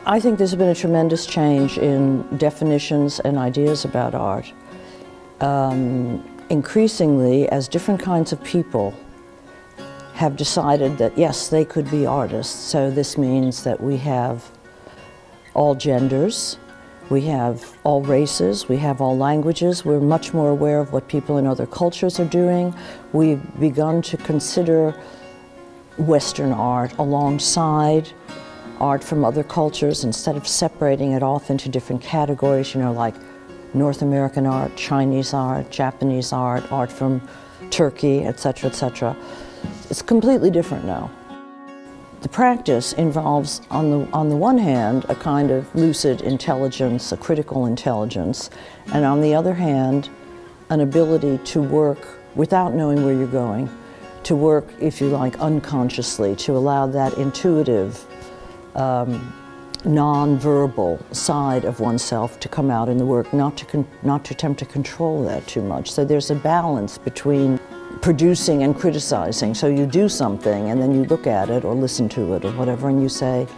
I think there's been a tremendous change in definitions and ideas about art. Increasingly, as different kinds of people have decided that, yes, they could be artists. So this means that we have all genders, we have all races, we have all languages. We're much more aware of what people in other cultures are doing. We've begun to consider Western art alongside art from other cultures instead of separating it off into different categories, you know, like North American art, Chinese art, Japanese art, art from Turkey, etc., etc. It's completely different now. The practice involves, on the one hand, a kind of lucid intelligence, a critical intelligence, and on the other hand, an ability to work without knowing where you're going, to work, if you like, unconsciously, to allow that intuitive, non-verbal side of oneself to come out in the work, not to attempt to control that too much. So there's a balance between producing and criticizing. So you do something and then you look at it or listen to it or whatever and you say,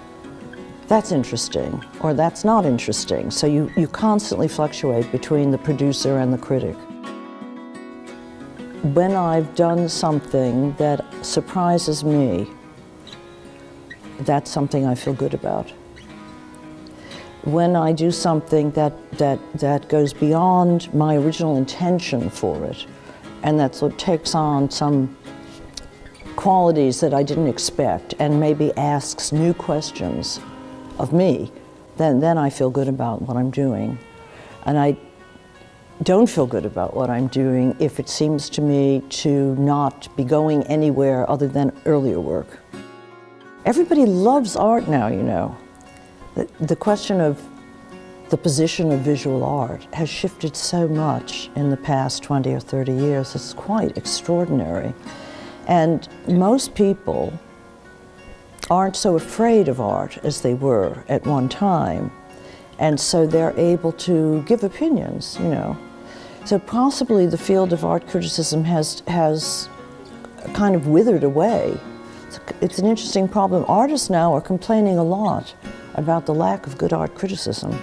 that's interesting or that's not interesting. So you constantly fluctuate between the producer and the critic. When I've done something that surprises me, that's something I feel good about. When I do something that goes beyond my original intention for it, and that sort of takes on some qualities that I didn't expect and maybe asks new questions of me, then I feel good about what I'm doing. And I don't feel good about what I'm doing if it seems to me to not be going anywhere other than earlier work. Everybody loves art now, you know. The question of the position of visual art has shifted so much in the past 20 or 30 years. It's quite extraordinary. And most people aren't so afraid of art as they were at one time. And so they're able to give opinions, you know. So possibly the field of art criticism has kind of withered away. It's an interesting problem. Artists now are complaining a lot about the lack of good art criticism.